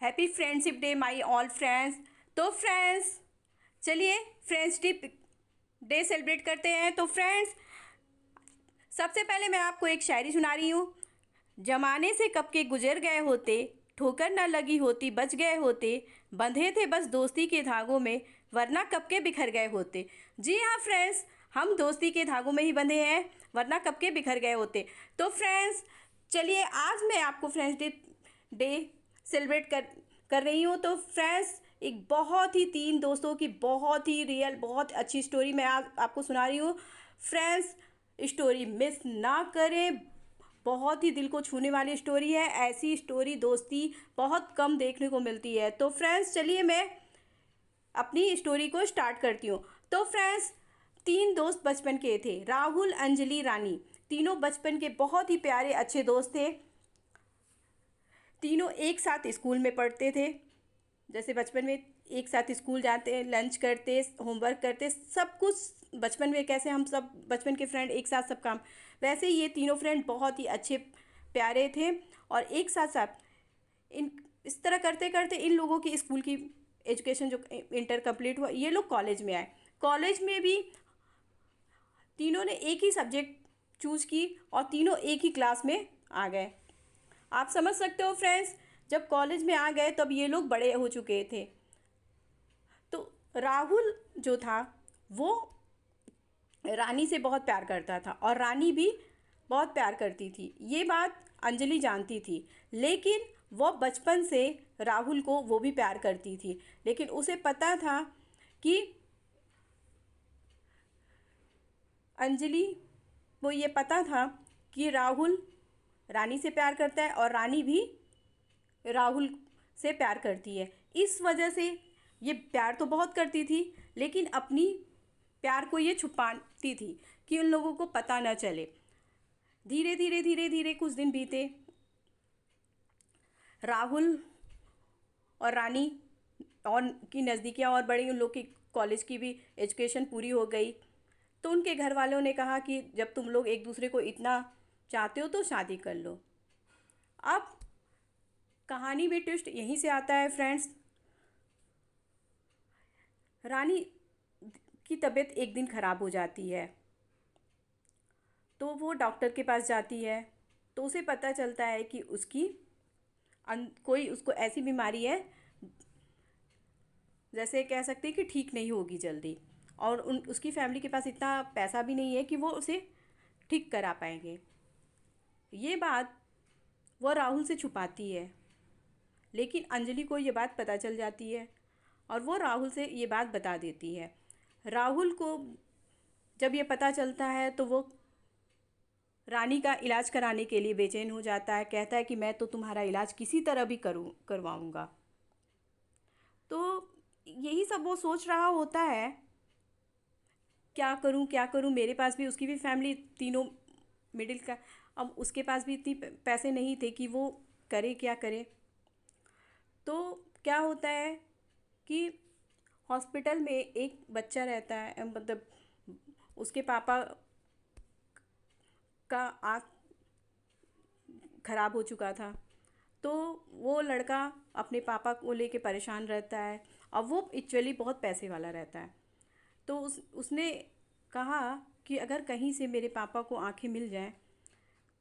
Happy friendship day my all friends. तो friends, चलिए friendship day celebrate करते हैं। तो फ्रेंड्स, सबसे पहले मैं आपको एक शायरी सुना रही हूँ। जमाने से कब के गुजर गए होते, ठोकर न लगी होती बच गए होते, बंधे थे बस दोस्ती के धागों में, वरना कब के बिखर गए होते। जी हाँ फ्रेंड्स, हम दोस्ती के धागों में ही बंधे हैं, वरना कब के बिखर गए होते। तो फ्रेंड्स, चलिए आज मैं आपको फ्रेंड्स डे सेलिब्रेट कर रही हूँ। तो फ्रेंड्स, एक बहुत ही तीन दोस्तों की बहुत ही रियल बहुत अच्छी स्टोरी मैं आपको सुना रही हूँ। फ्रेंड्स, स्टोरी मिस ना करें, बहुत ही दिल को छूने वाली स्टोरी है। ऐसी स्टोरी दोस्ती बहुत कम देखने को मिलती है। तो फ्रेंड्स, चलिए मैं अपनी स्टोरी को स्टार्ट करती हूँ। तो फ्रेंड्स, तीन दोस्त बचपन के थे, राहुल, अंजलि, रानी। तीनों बचपन के बहुत ही प्यारे अच्छे दोस्त थे। तीनों एक साथ स्कूल में पढ़ते थे। जैसे बचपन में एक साथ स्कूल जाते, लंच करते, होमवर्क करते, सब कुछ बचपन में कैसे हम सब बचपन के फ्रेंड एक साथ सब काम, वैसे ये तीनों फ्रेंड बहुत ही अच्छे प्यारे थे। और एक साथ साथ इन इस तरह करते करते इन लोगों की स्कूल की एजुकेशन जो इंटर कंप्लीट हुआ, ये लोग कॉलेज में आए। कॉलेज में भी तीनों ने एक ही सब्जेक्ट चूज़ की और तीनों एक ही क्लास में आ गए। आप समझ सकते हो फ्रेंड्स, जब कॉलेज में आ गए तब ये लोग बड़े हो चुके थे। तो राहुल जो था वो रानी से बहुत प्यार करता था और रानी भी बहुत प्यार करती थी। ये बात अंजलि जानती थी, लेकिन वो बचपन से राहुल को वो भी प्यार करती थी। लेकिन उसे पता था कि अंजलि वो ये पता था कि राहुल रानी से प्यार करता है और रानी भी राहुल से प्यार करती है। इस वजह से ये प्यार तो बहुत करती थी, लेकिन अपनी प्यार को ये छुपाती थी कि उन लोगों को पता न चले। धीरे धीरे धीरे धीरे कुछ दिन बीते। राहुल और रानी और की नज़दीकियाँ और बढ़ी, उन लोग की कॉलेज की भी एजुकेशन पूरी हो गई। तो उनके घर वालों ने कहा कि जब तुम लोग एक दूसरे को इतना चाहते हो तो शादी कर लो। अब कहानी में ट्विस्ट यहीं से आता है फ्रेंड्स। रानी की तबीयत एक दिन ख़राब हो जाती है, तो वो डॉक्टर के पास जाती है। तो उसे पता चलता है कि उसकी कोई उसको ऐसी बीमारी है, जैसे कह सकते हैं कि ठीक नहीं होगी जल्दी। और उसकी फैमिली के पास इतना पैसा भी नहीं है कि वो उसे ठीक करा पाएंगे। ये बात वो राहुल से छुपाती है, लेकिन अंजलि को ये बात पता चल जाती है और वो राहुल से ये बात बता देती है। राहुल को जब ये पता चलता है तो वो रानी का इलाज कराने के लिए बेचैन हो जाता है। कहता है कि मैं तो तुम्हारा इलाज किसी तरह भी करवाऊँगा। तो यही सब वो सोच रहा होता है, क्या करूं क्या करूं। मेरे पास भी, उसकी भी फैमिली तीनों मिडिल का, अब उसके पास भी इतनी पैसे नहीं थे कि वो करे क्या करे। तो क्या होता है कि हॉस्पिटल में एक बच्चा रहता है, मतलब उसके पापा का आँख खराब हो चुका था। तो वो लड़का अपने पापा को लेके परेशान रहता है और वो एक्चुअली बहुत पैसे वाला रहता है। तो उसने कहा कि अगर कहीं से मेरे पापा को आंखें मिल जाएं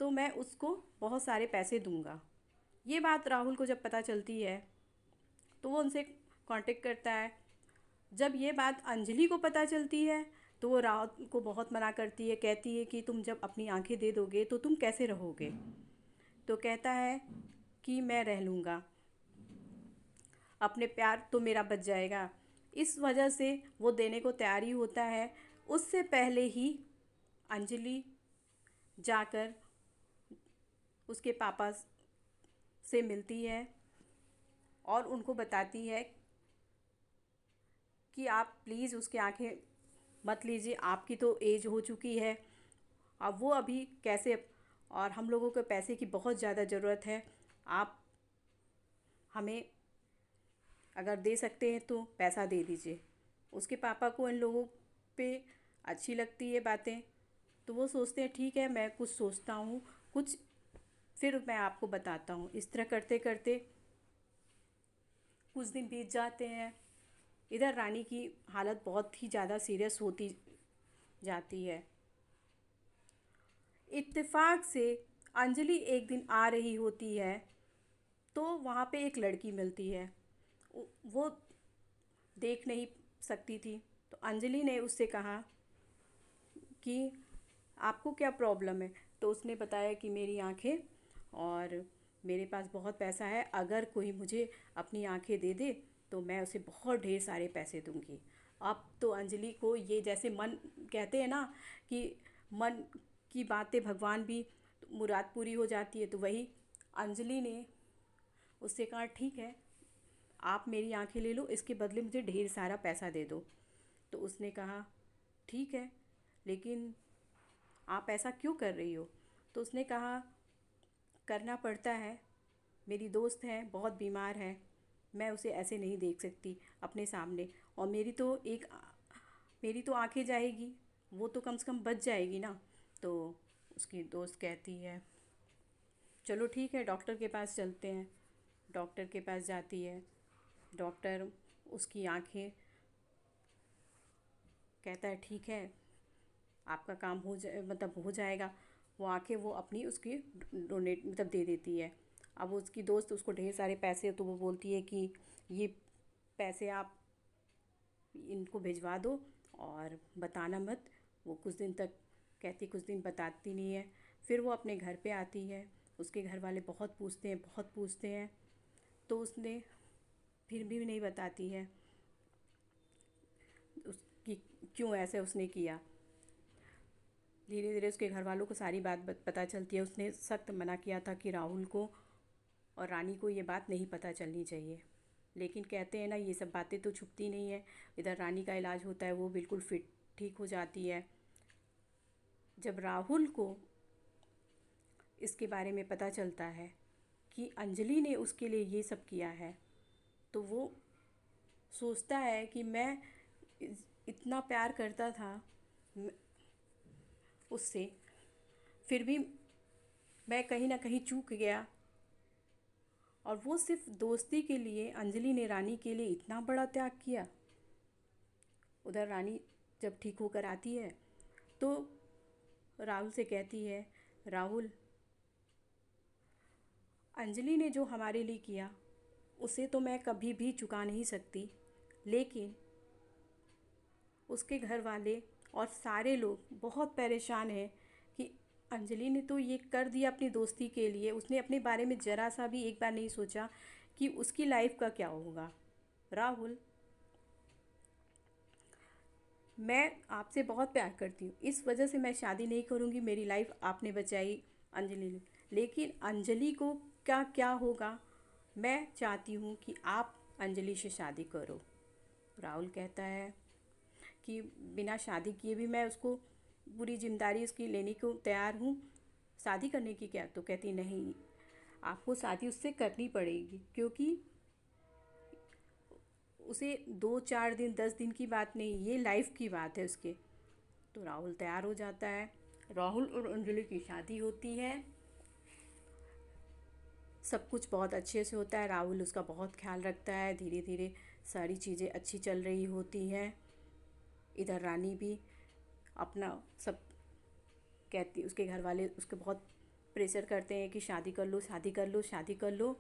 तो मैं उसको बहुत सारे पैसे दूंगा। ये बात राहुल को जब पता चलती है तो वो उनसे कांटेक्ट करता है। जब ये बात अंजलि को पता चलती है तो वो राहुल को बहुत मना करती है, कहती है कि तुम जब अपनी आंखें दे दोगे तो तुम कैसे रहोगे। तो कहता है कि मैं रह लूँगा, अपने प्यार तो मेरा बच जाएगा। इस वजह से वो देने को तैयार ही होता है। उससे पहले ही अंजलि जाकर उसके पापा से मिलती है और उनको बताती है कि आप प्लीज़ उसकी आंखें मत लीजिए, आपकी तो एज हो चुकी है, अब वो अभी कैसे, और हम लोगों को पैसे की बहुत ज़्यादा ज़रूरत है। आप हमें अगर दे सकते हैं तो पैसा दे दीजिए। उसके पापा को इन लोगों पे अच्छी लगती है बातें, तो वो सोचते हैं ठीक है, मैं कुछ सोचता हूँ, कुछ फिर मैं आपको बताता हूँ। इस तरह करते करते कुछ दिन बीत जाते हैं। इधर रानी की हालत बहुत ही ज़्यादा सीरियस होती जाती है। इत्तेफाक से अंजलि एक दिन आ रही होती है तो वहाँ पे एक लड़की मिलती है। वो देख नहीं सकती थी, तो अंजलि ने उससे कहा कि आपको क्या प्रॉब्लम है। तो उसने बताया कि मेरी आंखें, और मेरे पास बहुत पैसा है, अगर कोई मुझे अपनी आंखें दे दे तो मैं उसे बहुत ढेर सारे पैसे दूंगी। अब तो अंजलि को ये, जैसे मन कहते हैं ना कि मन की बातें भगवान भी मुराद पूरी हो जाती है, तो वही अंजलि ने उससे कहा ठीक है, आप मेरी आंखें ले लो, इसके बदले मुझे ढेर सारा पैसा दे दो। तो उसने कहा ठीक है, लेकिन आप ऐसा क्यों कर रही हो। तो उसने कहा करना पड़ता है, मेरी दोस्त है, बहुत बीमार है, मैं उसे ऐसे नहीं देख सकती अपने सामने, और मेरी तो आंखें जाएगी, वो तो कम से कम बच जाएगी ना। तो उसकी दोस्त कहती है चलो ठीक है, डॉक्टर के पास चलते हैं। डॉक्टर के पास जाती है। डॉक्टर उसकी आंखें, कहता है ठीक है, आपका काम हो जाए, मतलब हो जाएगा। वो आंखें वो अपनी उसकी डोनेट मतलब दे देती है। अब उसकी दोस्त उसको ढेर सारे पैसे, तो वो बोलती है कि ये पैसे आप इनको भिजवा दो और बताना मत। वो कुछ दिन तक कहती, कुछ दिन बताती नहीं है। फिर वो अपने घर पे आती है। उसके घर वाले बहुत पूछते हैं, बहुत पूछते हैं, तो उसने फिर भी नहीं बताती है उसकी क्यों ऐसे उसने किया। धीरे धीरे उसके घर वालों को सारी बात पता चलती है। उसने सख्त मना किया था कि राहुल को और रानी को ये बात नहीं पता चलनी चाहिए, लेकिन कहते हैं ना, ये सब बातें तो छुपती नहीं है। इधर रानी का इलाज होता है, वो बिल्कुल फिट ठीक हो जाती है। जब राहुल को इसके बारे में पता चलता है कि अंजलि ने उसके लिए ये सब किया है, तो वो सोचता है कि मैं इतना प्यार करता था उससे, फिर भी मैं कहीं ना कहीं चूक गया। और वो सिर्फ दोस्ती के लिए अंजलि ने रानी के लिए इतना बड़ा त्याग किया। उधर रानी जब ठीक होकर आती है तो राहुल से कहती है, राहुल, अंजलि ने जो हमारे लिए किया उसे तो मैं कभी भी चुका नहीं सकती, लेकिन उसके घर वाले और सारे लोग बहुत परेशान हैं कि अंजलि ने तो ये कर दिया अपनी दोस्ती के लिए। उसने अपने बारे में ज़रा सा भी एक बार नहीं सोचा कि उसकी लाइफ का क्या होगा। राहुल, मैं आपसे बहुत प्यार करती हूँ, इस वजह से मैं शादी नहीं करूँगी। मेरी लाइफ आपने बचाई अंजलि ने, लेकिन अंजलि को क्या क्या होगा, मैं चाहती हूँ कि आप अंजलि से शादी करो। राहुल कहता है कि बिना शादी किए भी मैं उसको पूरी जिम्मेदारी उसकी लेने को तैयार हूँ, शादी करने की क्या। तो कहती नहीं, आपको शादी उससे करनी पड़ेगी, क्योंकि उसे 2 4 दिन 10 दिन की बात नहीं, ये लाइफ की बात है उसके। तो राहुल तैयार हो जाता है। राहुल और अंजलि की शादी होती है। सब कुछ बहुत अच्छे से होता है। राहुल उसका बहुत ख्याल रखता है। धीरे धीरे सारी चीज़ें अच्छी चल रही होती हैं। इधर रानी भी अपना सब कहती, उसके घर वाले उसके बहुत प्रेशर करते हैं कि शादी कर लो, शादी कर लो, शादी कर लो।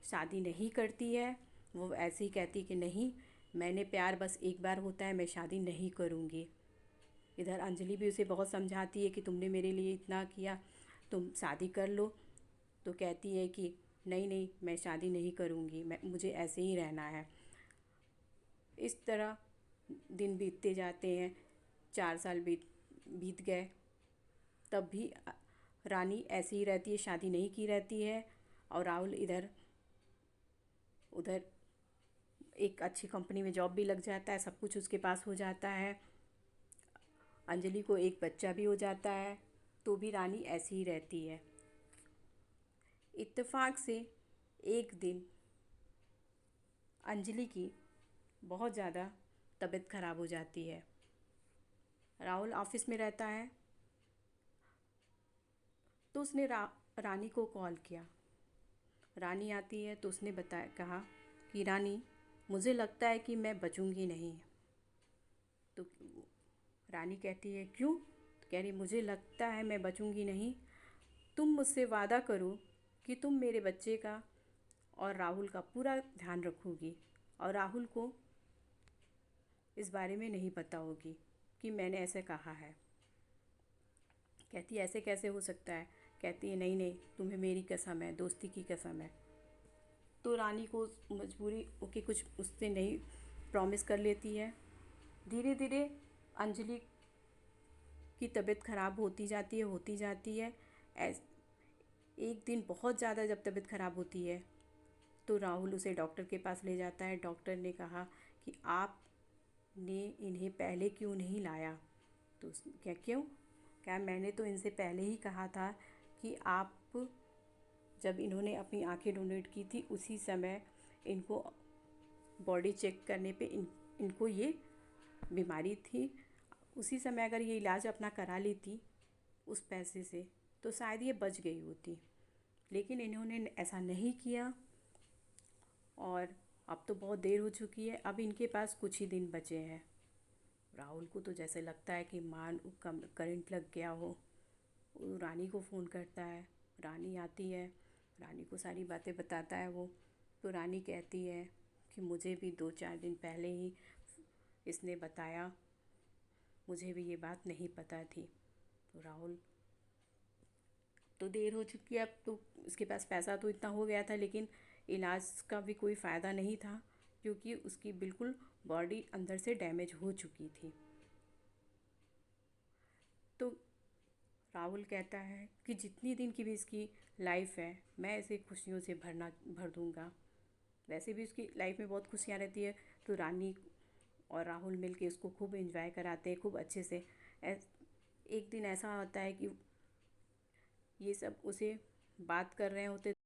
शादी नहीं करती है। वो ऐसे ही कहती कि नहीं, मैंने प्यार बस एक बार होता है, मैं शादी नहीं करूँगी। इधर अंजलि भी उसे बहुत समझाती है कि तुमने मेरे लिए इतना किया, तुम शादी कर लो। तो कहती है कि नहीं नहीं, मैं शादी नहीं करूँगी, मैं मुझे ऐसे ही रहना है। इस तरह दिन बीतते जाते हैं। 4 साल बीत गए, तब भी रानी ऐसे ही रहती है, शादी नहीं की रहती है। और राहुल इधर उधर एक अच्छी कंपनी में जॉब भी लग जाता है, सब कुछ उसके पास हो जाता है। अंजलि को एक बच्चा भी हो जाता है, तो भी रानी ऐसी ही रहती है। इत्तेफाक से एक दिन अंजलि की बहुत ज़्यादा तबीयत ख़राब हो जाती है। राहुल ऑफिस में रहता है, तो उसने रानी को कॉल किया। रानी आती है तो उसने कहा कि रानी, मुझे लगता है कि मैं बचूंगी नहीं। तो रानी कहती है क्यों? तो कह रही मुझे लगता है मैं बचूंगी नहीं। तुम मुझसे वादा करो कि तुम मेरे बच्चे का और राहुल का पूरा ध्यान रखोगी और राहुल को इस बारे में नहीं पता होगी कि मैंने ऐसे कहा है। कहती है ऐसे कैसे हो सकता है? कहती है नहीं नहीं, तुम्हें मेरी कसम है, दोस्ती की कसम है। तो रानी को मजबूरी होके कुछ उससे नहीं प्रॉमिस कर लेती है। धीरे धीरे अंजलि की तबीयत ख़राब होती जाती है। ऐस एक दिन बहुत ज़्यादा जब तबीयत ख़राब होती है तो राहुल उसे डॉक्टर के पास ले जाता है। डॉक्टर ने कहा कि आपने इन्हें पहले क्यों नहीं लाया? तो क्या क्यों? क्या मैंने तो इनसे पहले ही कहा था कि आप, जब इन्होंने अपनी आंखें डोनेट की थी उसी समय इनको बॉडी चेक करने पे इनको ये बीमारी थी। उसी समय अगर ये इलाज अपना करा लेती उस पैसे से तो शायद ये बच गई होती, लेकिन इन्होंने ऐसा नहीं किया और अब तो बहुत देर हो चुकी है। अब इनके पास कुछ ही दिन बचे हैं। राहुल को तो जैसे लगता है कि मान करंट लग गया हो। वो रानी को फ़ोन करता है, रानी आती है, रानी को सारी बातें बताता है वो। तो रानी कहती है कि मुझे भी 2-4 दिन पहले ही इसने बताया, मुझे भी ये बात नहीं पता थी। तो राहुल, तो देर हो चुकी है, अब तो इसके पास पैसा तो इतना हो गया था लेकिन इलाज का भी कोई फ़ायदा नहीं था क्योंकि उसकी बिल्कुल बॉडी अंदर से डैमेज हो चुकी थी। तो राहुल कहता है कि जितनी दिन की भी इसकी लाइफ है मैं इसे खुशियों से भर दूंगा। वैसे भी उसकी लाइफ में बहुत खुशियाँ रहती है। तो रानी और राहुल मिलके उसको खूब एंजॉय कराते हैं, खूब अच्छे से। एक दिन ऐसा होता है कि ये सब उसे बात कर रहे होते